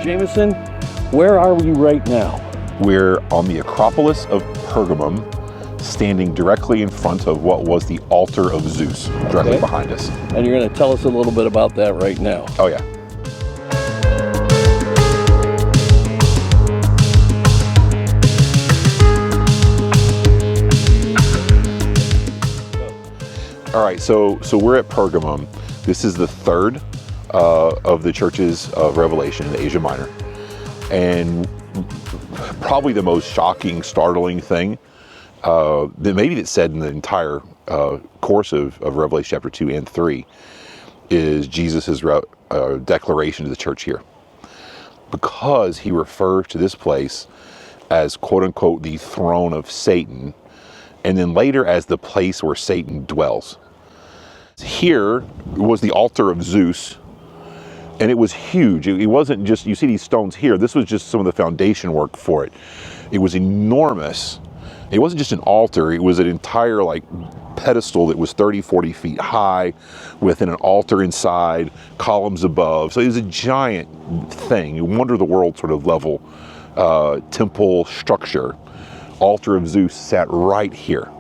Jamison, where are we right now? We're on the Acropolis of Pergamum, standing directly in front of what was the altar of Zeus, directly behind us. And you're going to tell us a little bit about that right now. Oh yeah. All right, so we're at Pergamum. This is the third of the churches of Revelation in Asia Minor. And probably the most shocking, startling thing that maybe that's said in the entire course of Revelation chapter 2 and 3 is Jesus' declaration to the church here. Because he refers to this place as, quote unquote, the throne of Satan, and then later as the place where Satan dwells. Here was the altar of Zeus, and it was huge. It wasn't just, you see these stones here, this was just some of the foundation work for it. It was enormous. It wasn't just an altar, it was an entire like pedestal that was 30, 40 feet high, with an altar inside, columns above. So it was a giant thing, a wonder of the world sort of level temple structure. Altar of Zeus sat right here.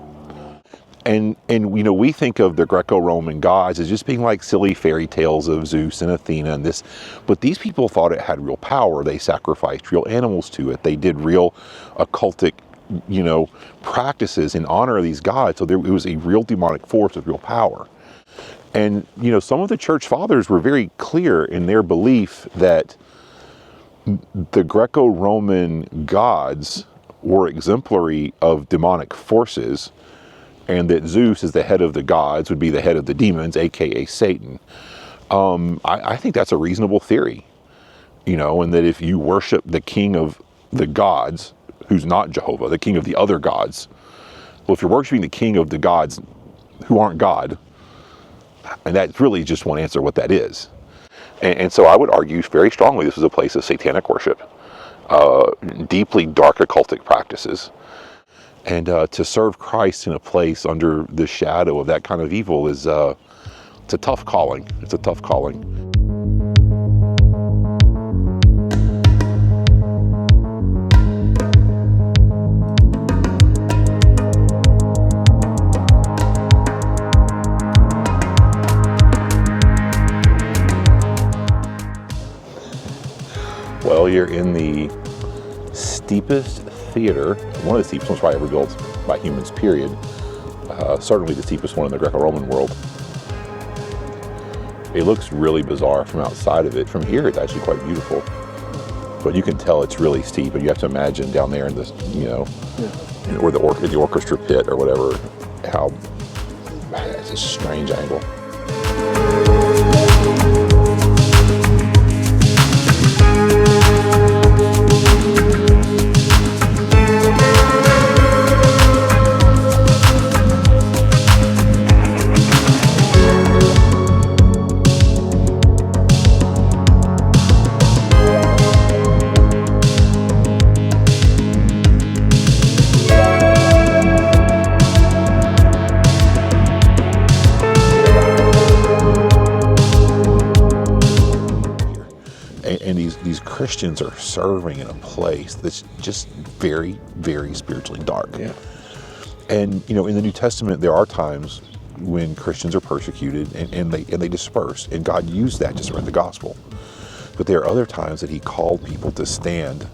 And you know, we think of the Greco-Roman gods as just being like silly fairy tales of Zeus and Athena and this, but these people thought it had real power. They sacrificed real animals to it. They did real occultic, you know, practices in honor of these gods. So it was a real demonic force with real power. And you know, some of the church fathers were very clear in their belief that the Greco-Roman gods were exemplary of demonic forces, and that Zeus, as the head of the gods, would be the head of the demons, aka Satan. I think that's a reasonable theory, you know, and that if you worship the king of the gods, who's not Jehovah, the king of the other gods, well, if you're worshiping the king of the gods who aren't God, and that's really just one answer what that is. And so I would argue very strongly this was a place of satanic worship, deeply dark occultic practices. And to serve Christ in a place under the shadow of that kind of evil is, it's a tough calling. It's a tough calling. Well, you're in the steepest theater, one of the steepest ones probably ever built by humans, period. Certainly the steepest one in the Greco-Roman world. It looks really bizarre from outside of it. From here, it's actually quite beautiful. But you can tell it's really steep, and you have to imagine down there in this, you know, or the orchestra pit or whatever, how it's a strange angle. And these Christians are serving in a place that's just very, very spiritually dark. Yeah. And in the New Testament, there are times when Christians are persecuted and they disperse, and God used that to spread the gospel. But there are other times that He called people to stand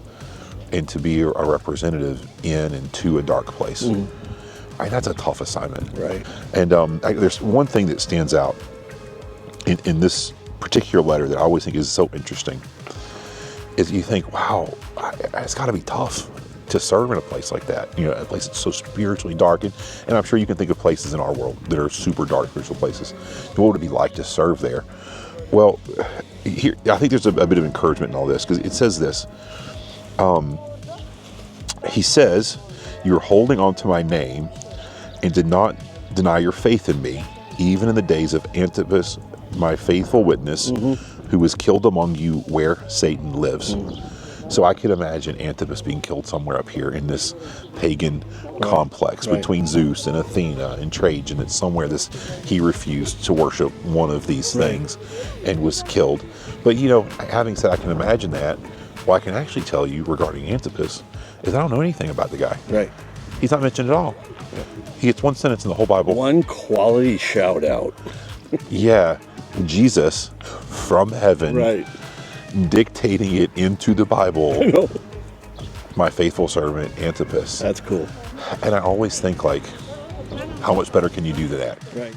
and to be a representative in and to a dark place. That's a tough assignment. Right. And there's one thing that stands out in this particular letter that I always think is so interesting, is you think, wow, it's got to be tough to serve in a place like that, a place that's so spiritually dark. And I'm sure you can think of places in our world that are super dark spiritual places. What would it be like to serve there? Well, here, I think there's a bit of encouragement in all this, because it says this. He says, "You're holding on to my name and did not deny your faith in me, even in the days of Antipas, my faithful witness, who was killed among you where Satan lives." So I could imagine Antipas being killed somewhere up here in this pagan complex between Zeus and Athena and Trajan. It's somewhere he refused to worship one of these things and was killed. But having said I can imagine that, what I can actually tell you regarding Antipas is I don't know anything about the guy. Right. He's not mentioned at all. He gets one sentence in the whole Bible. One quality shout out. Yeah. Jesus from heaven. Right. Dictating it into the Bible. I know. My faithful servant Antipas. That's cool. And I always think, how much better can you do than that? Right.